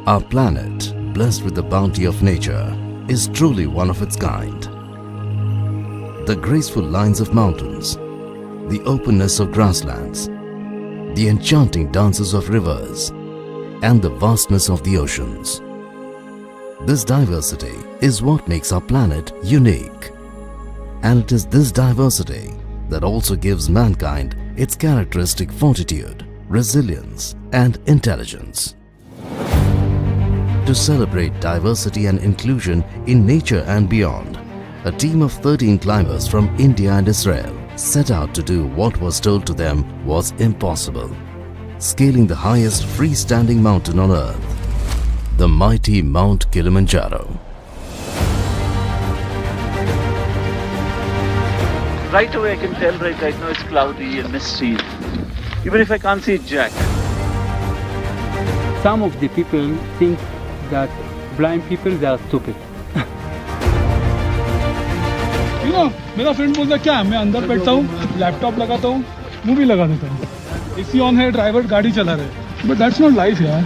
Our planet, blessed with the bounty of nature, is truly one of its kind. The graceful lines of mountains, the openness of grasslands, the enchanting dances of rivers, and the vastness of the oceans. This diversity is what makes our planet unique. And it is this diversity that also gives mankind its characteristic fortitude, resilience, and intelligence. To celebrate diversity and inclusion in nature and beyond, a team of 13 climbers from India and Israel set out to do what was told to them was impossible: scaling the highest freestanding mountain on earth, the mighty Mount Kilimanjaro. Right away I can tell right now it's cloudy and misty, even if I can't see jack. Some of the people think that blind people, they are stupid. You know, मेरा friend बोलता क्या मैं अंदर बैठता हूँ, laptop लगाता हूँ, movie लगा देता हूँ, एसी ऑन है, ड्राइवर गाड़ी चला रहे हैं. But that's not life, यार.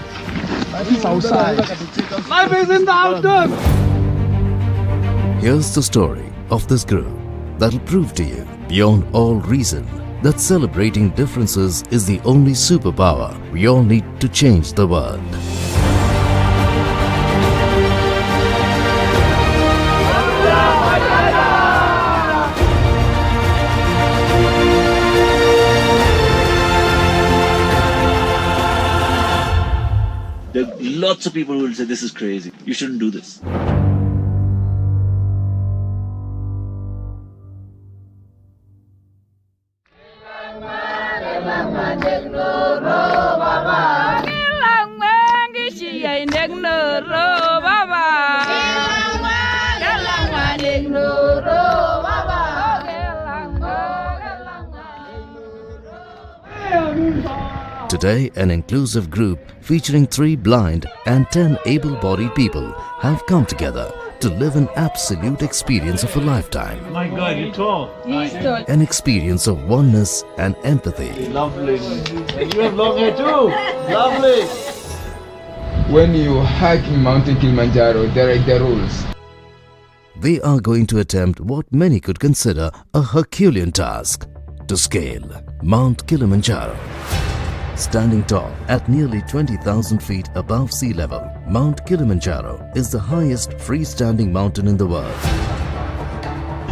Life is outside. Life is in the outdoors. Here's the story of this group that'll prove to you, beyond all reason, that celebrating differences is the only superpower we all need to change the world. There are lots of people who will say this is crazy, you shouldn't do this. Today, an inclusive group featuring 3 blind and 10 able-bodied people have come together to live an absolute experience of a lifetime. My God, you're tall. An experience of oneness and empathy. Lovely. And you have long hair too. Lovely. When you hike in Mountain Kilimanjaro, there are the rules. They are going to attempt what many could consider a Herculean task: to scale Mount Kilimanjaro. Standing tall at nearly 20,000 feet above sea level, Mount Kilimanjaro is the highest freestanding mountain in the world.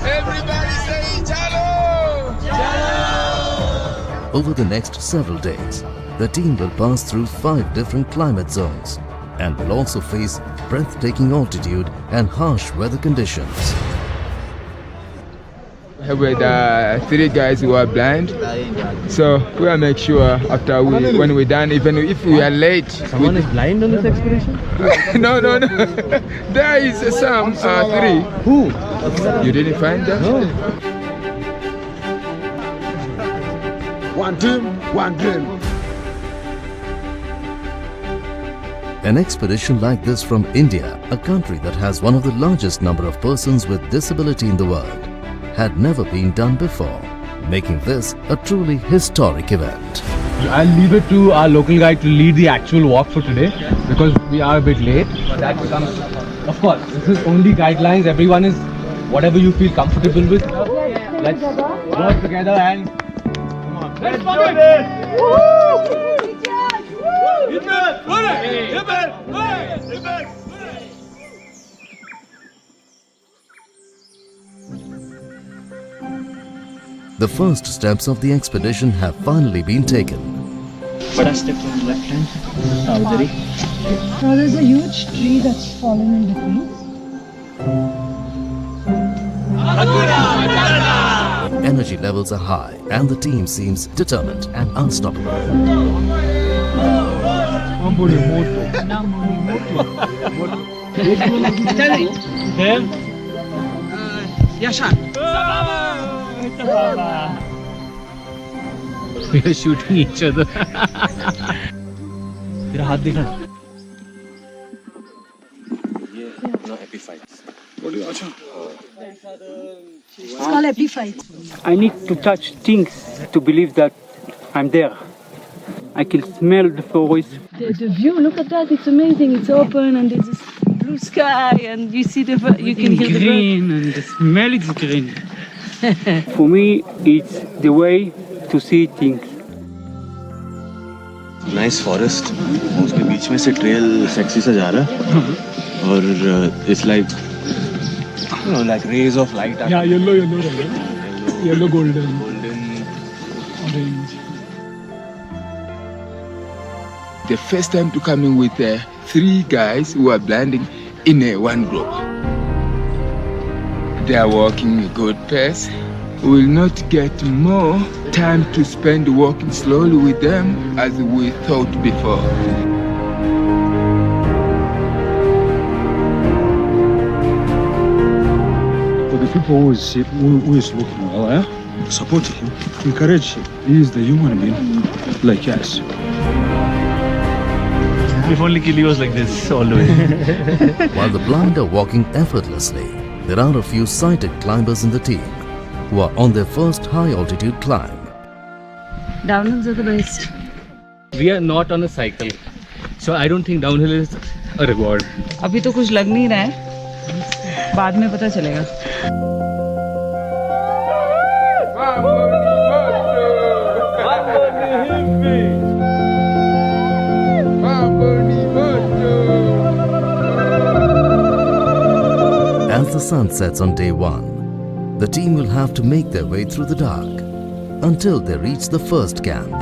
Everybody say Jalo! Jalo! Over the next several days, the team will pass through 5 different climate zones and will also face breathtaking altitude and harsh weather conditions. With 3 guys who are blind, so we'll make sure after when we're done, even if we are late. Someone is blind on this expedition? No. There is some 3. Who? You didn't find them? No. One team, one dream. An expedition like this from India, a country that has one of the largest number of persons with disability in the world, had never been done before, making this a truly historic event. I'll leave it to our local guide to lead the actual walk for today because we are a bit late. But that comes, of course, this is only guidelines. Everyone is whatever you feel comfortable with. Let's work together and come on. Let's do this! Woo! The first steps of the expedition have finally been taken. Bada step on the left hand. Now there's a huge tree that's fallen in between. Energy levels are high and the team seems determined and unstoppable. We are shooting each other. तेरा हाथ दिखा. It's called Epiphyte. I need to touch things to believe that I'm there. I can smell the forest. The view, look at that, it's amazing. It's open and there's this blue sky and you see you can hear the bird. Green and the smell is green. For me, it's the way to see things. Nice forest उसके बीच में से trail sexy सा जा रहा है और it's like rays of light Yeah, yellow, golden, orange. The first time to coming with 3 guys who are blending in one group. They are walking a good pace. We will not get more time to spend walking slowly with them as we thought before. For the people who is looking well, support him, encourage him. He is the human being like us. If only Kili was like this all the way. While the blind are walking effortlessly, there are a few sighted climbers in the team who are on their first high altitude climb. Downhills are the best. We are not on a cycle, so I don't think downhill is a reward. अभी तो कुछ लग नहीं रहा है, बाद में पता चलेगा. As the sun sets on day 1, the team will have to make their way through the dark until they reach the first camp.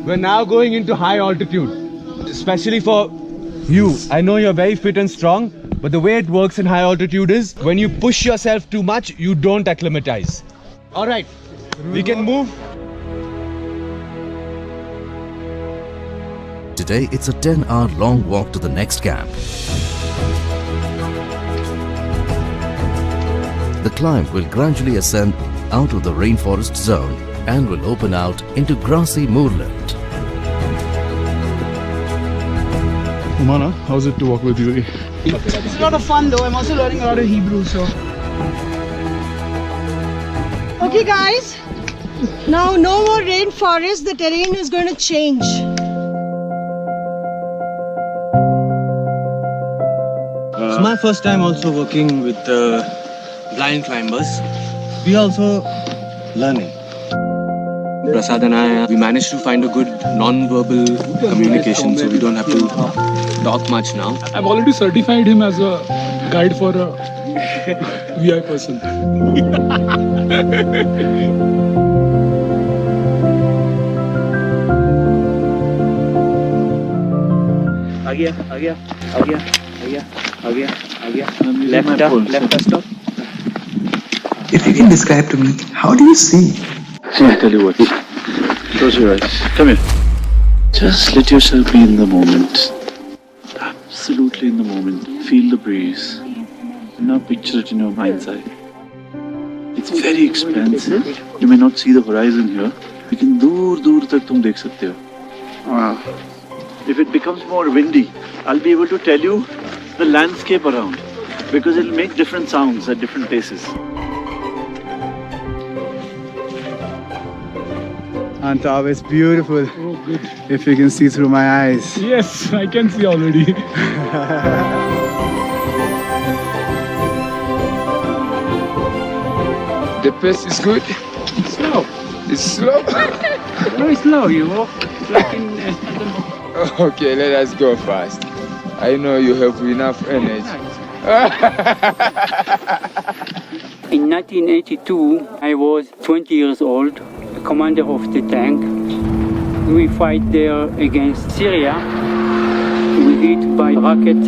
We're now going into high altitude, especially for you. I know you're very fit and strong, but the way it works in high altitude is when you push yourself too much, you don't acclimatize. All right, we can move. Today it's a 10-hour long walk to the next camp. The climb will gradually ascend out of the rainforest zone and will open out into grassy moorland. Umana, how's it to walk with you? It's a lot of fun though. I'm also learning a lot of Hebrew, so. Okay guys, now no more rainforest, the terrain is going to change. It's my first time also working with blind climbers. We also learning. Prasad and I, we managed to find a good non-verbal communication, so we don't have to talk much now. I've already certified him as a guide for a VI person. Left stop. If you can describe to me, how do you see? See, I tell you what. Close your eyes. Come here. Just let yourself be in the moment. Absolutely in the moment. Feel the breeze. Now picture it in your mind's eye. It's very expansive. You may not see the horizon here. लेकिन दूर दूर तक तुम देख सकते हो. Wow. If it becomes more windy, I'll be able to tell you the landscape around because it'll make different sounds at different places. Antab, it's beautiful. Oh, good. If you can see through my eyes. Yes, I can see already. The pace is good. Slow. It's slow. Very slow. You walk like in. Okay, let us go fast. I know you have enough energy. In 1982, I was 20 years old, commander of the tank. We fight there against Syria. We hit by rocket.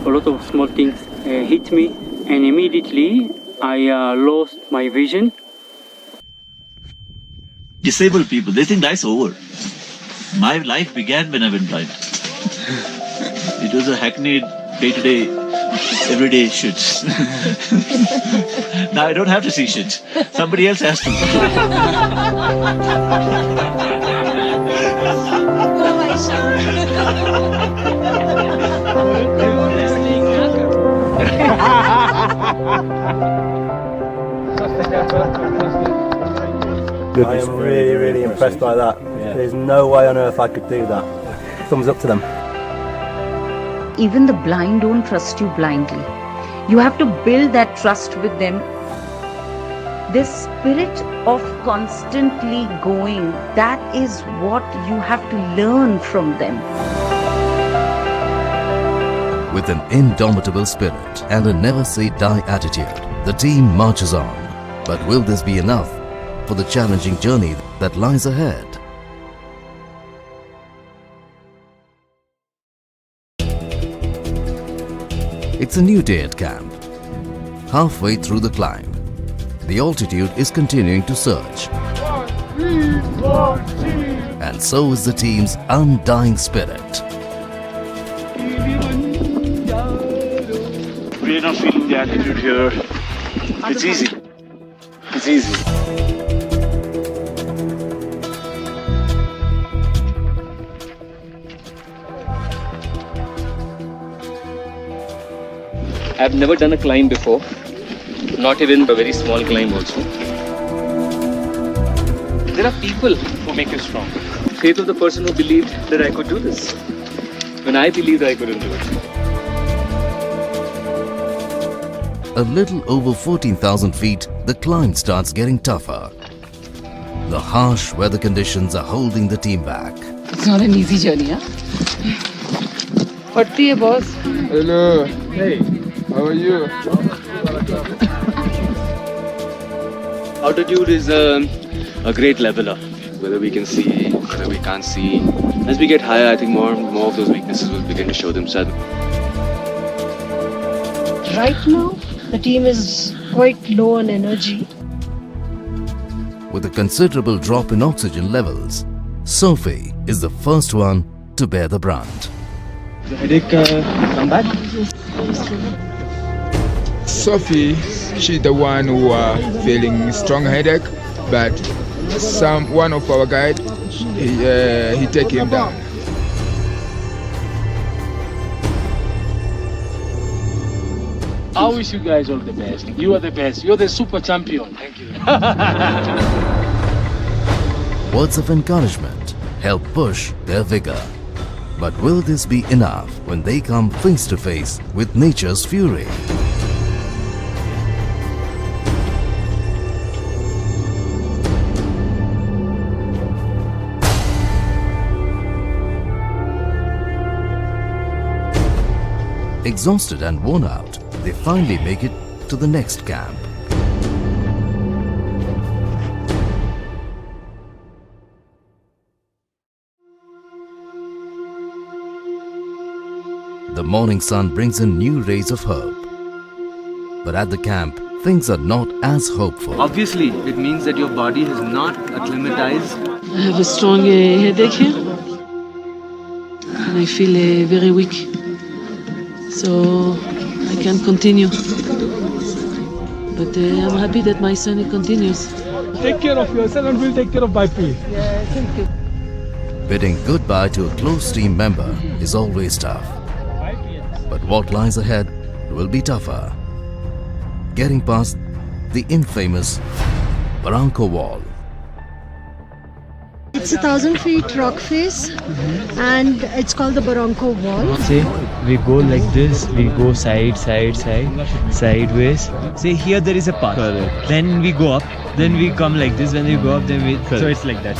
A lot of small things hit me, and immediately I lost my vision. Disabled people, they think life's over. My life began when I went blind. It was a hackneyed day-to-day every day shoots. Now I don't have to see shit. Somebody else has to. I am really, really impressed by that. There's no way on earth I could do that. Thumbs up to them. Even the blind don't trust you blindly. You have to build that trust with them. This spirit of constantly going, that is what you have to learn from them. With an indomitable spirit and a never-say-die attitude, the team marches on. But will this be enough for the challenging journey that lies ahead? It's a new day at camp. Halfway through the climb, the altitude is continuing to surge. And so is the team's undying spirit. We're not feeling the altitude here. It's easy. It's easy. I've never done a climb before, not even a very small climb also. There are people who make you strong. Faith of the person who believed that I could do this, when I believed I couldn't do it. A little over 14,000 feet, the climb starts getting tougher. The harsh weather conditions are holding the team back. It's not an easy journey, huh? What do you, boss? Hello. Hey. How are you? Altitude is a great leveler. Whether we can see, whether we can't see. As we get higher, I think more of those weaknesses will begin to show themselves. Right now, the team is quite low on energy. With a considerable drop in oxygen levels, Sophie is the first one to bear the brunt. The headache come back? Sophie, she's the one who are feeling strong headache, but one of our guide, he take him down. I wish you guys all the best. You are the best. You're the super champion. Thank you. Words of encouragement help push their vigor. But will this be enough when they come face to face with nature's fury? Exhausted and worn out, they finally make it to the next camp. The morning sun brings in new rays of hope. But at the camp, things are not as hopeful. Obviously, it means that your body has not acclimatized. I have a strong headache here. And I feel very weak. So I can't continue. But I'm happy that my son continues. Take care of yourself and we'll take care of Baipi. Yeah, thank you. Bidding goodbye to a close team member is always tough. But what lies ahead will be tougher. Getting past the infamous Barranco Wall. It's 1,000 feet rock face and it's called the Barranco Wall. Say we go like this, we go sideways. Say here there is a path. Correct. Then we go up, then we come like this. When we go up, then we. Correct. So it's like that.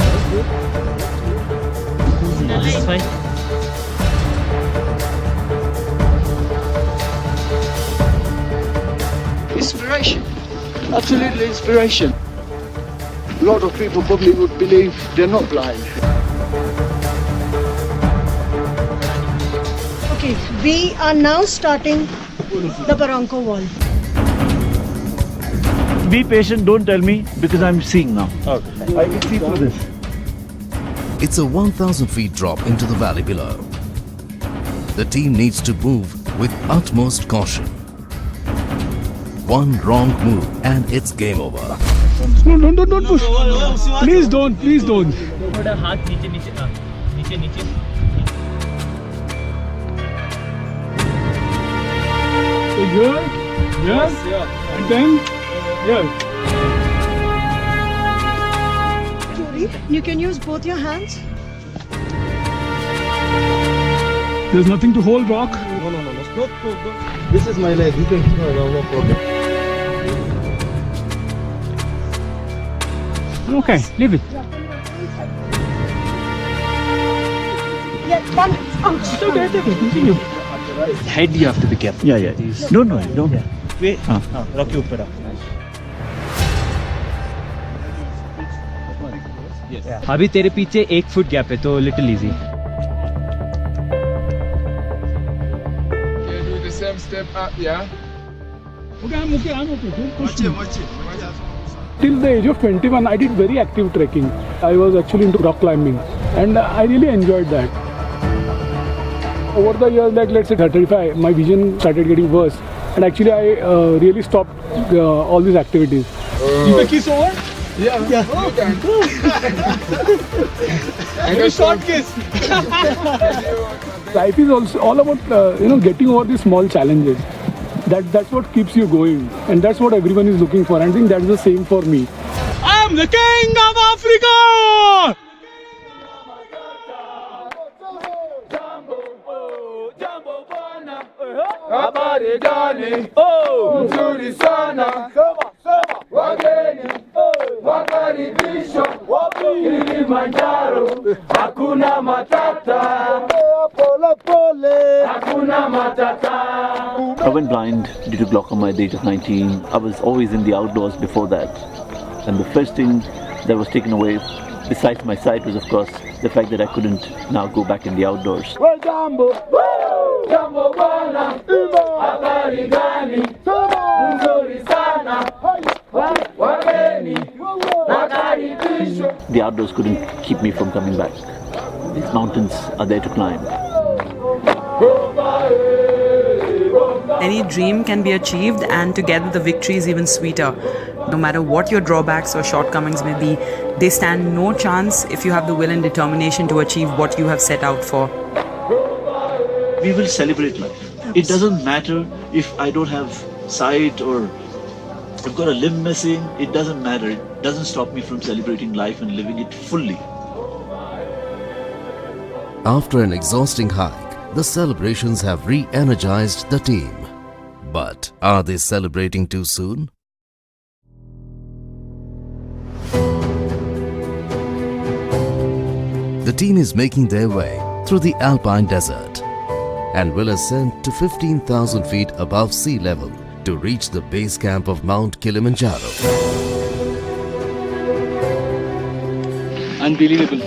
This is fine. Inspiration, absolutely inspiration. A lot of people probably would believe they're not blind. Okay, we are now starting the Barranco Wall. Be patient, don't tell me because I'm seeing now. Okay. I can see through this. It's a 1,000 feet drop into the valley below. The team needs to move with utmost caution. One wrong move and it's game over. No, don't push. Please don't. So here, and then here. You can use both your hands. There's nothing to hold, Rock. No. This is my leg. You can no problem. Okay, leave it. Yeah, done. It's okay, continue. Head you have to be careful. Yeah. Don't. Wait. Rock you upper. अभी तेरे पीछे 1 foot gap है तो little easy. Do the same step up, yeah. Okay, I'm okay. Don't push me. Watch it. Till the age of 21, I did very active trekking. I was actually into rock climbing, and I really enjoyed that. Over the years, like let's say 35, my vision started getting worse, and actually I really stopped all these activities. Is the kiss over? Yeah. You can. And a short kiss. Life is also all about getting over these small challenges. That's what keeps you going, and that's what everyone is looking for. And I think that's the same for me. I'm the king of Africa. Habari gani? Oh, nzuri sana. Wageni wakaribishwa Kilimanjaro, hakuna matata. Hakuna matata. I went blind due to glaucoma at the age of 19. I was always in the outdoors before that. And the first thing that was taken away, besides my sight, was of course the fact that I couldn't now go back in the outdoors. Jambo bana, habari gani? Nzuri sana. Wageni wakaribishwa. The outdoors couldn't keep me from coming back. These mountains are there to climb. Any dream can be achieved, and together the victory is even sweeter. No matter what your drawbacks or shortcomings may be, they stand no chance if you have the will and determination to achieve what you have set out for. We will celebrate life. It doesn't matter if I don't have sight or I've got a limb missing. It doesn't matter. It doesn't stop me from celebrating life and living it fully. After an exhausting hike, the celebrations have re-energized the team. But are they celebrating too soon? The team is making their way through the Alpine Desert and will ascend to 15,000 feet above sea level to reach the base camp of Mount Kilimanjaro. Unbelievable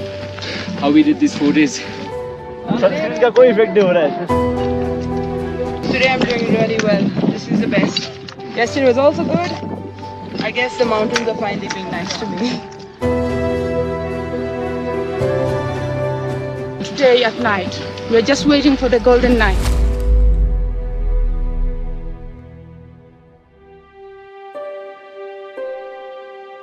how we did these 4 days. Sunscreen का कोई effect नहीं हो रहा है. Today I'm doing really well. This is the best. Yesterday was also good. I guess the mountains are finally being nice to me. Today at night, we're just waiting for the golden night.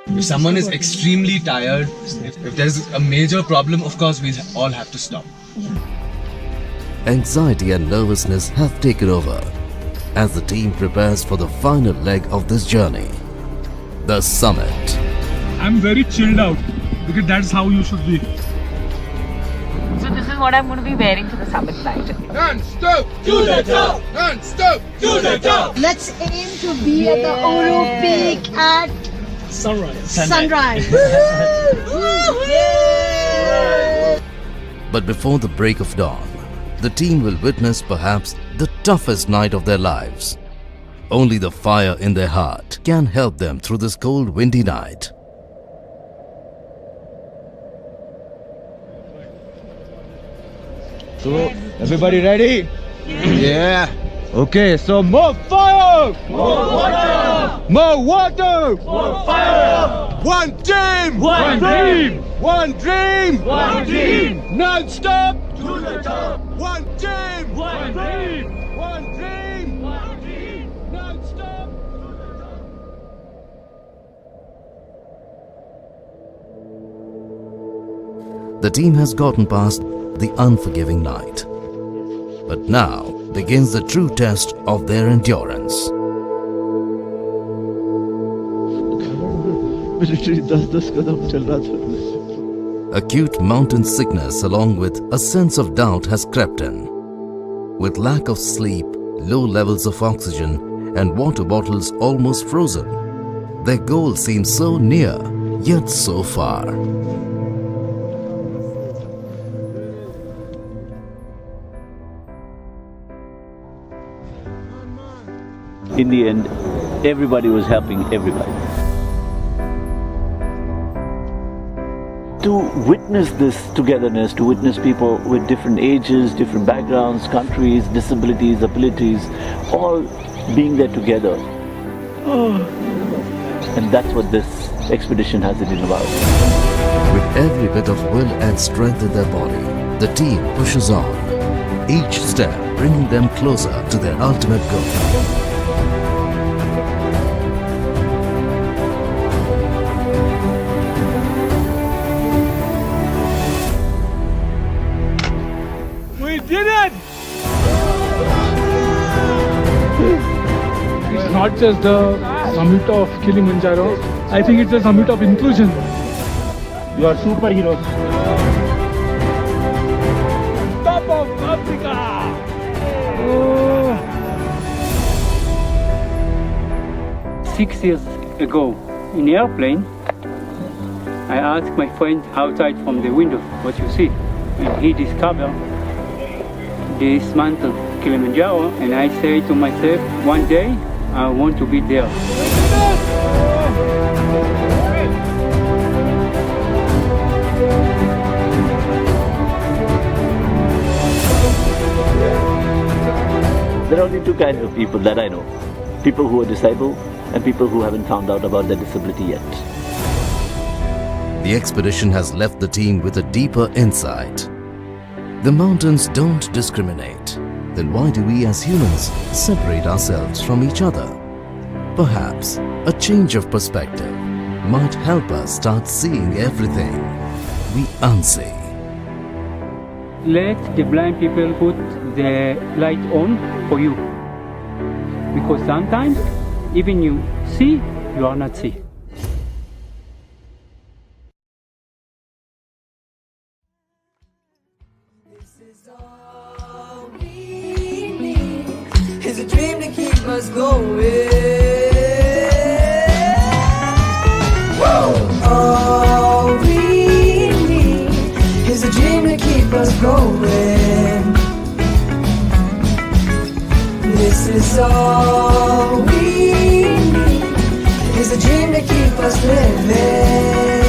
If someone is extremely tired, if there's a major problem, of course we all have to stop. Anxiety and nervousness have taken over as the team prepares for the final leg of this journey, the summit. I'm very chilled out because that's how you should be. So this is what I'm going to be wearing to the summit night. Non-stop to the top! Non-stop to the top! Let's aim to be at the Uru Peak at sunrise. But before the break of dawn, the team will witness perhaps the toughest night of their lives. Only the fire in their heart can help them through this cold, windy night. So, everybody ready? Yeah. Okay, so more fire! More water! More water! More fire! One team! One dream! One dream! One dream! Non-stop! To the top! One team! One dream! One dream! the team has gotten past the unforgiving night. But now begins the true test of their endurance. Acute mountain sickness along with a sense of doubt has crept in. With lack of sleep, low levels of oxygen and water bottles almost frozen, their goal seems so near, yet so far. In the end, everybody was helping everybody. To witness this togetherness, to witness people with different ages, different backgrounds, countries, disabilities, abilities, all being there together. And that's what this expedition has it in about. With every bit of will and strength in their body, the team pushes on, each step bringing them closer to their ultimate goal. We did it! It's not just the summit of Kilimanjaro. I think it's a summit of inclusion. You are superheroes. Top of Africa! Oh. 6 years ago, in the airplane, I asked my friend outside from the window what you see, and he discovered this mountain, Kilimanjaro, and I say to myself, one day I want to be there. There are only two kinds of people that I know. People who are disabled and people who haven't found out about their disability yet. The expedition has left the team with a deeper insight. The mountains don't discriminate. Then why do we as humans separate ourselves from each other? Perhaps a change of perspective might help us start seeing everything we unsee. Let the blind people put the light on for you. Because sometimes, even you see, you are not see. It's a dream to keep us going. All we need is a dream to keep us going. This is all we need is a dream to keep us living.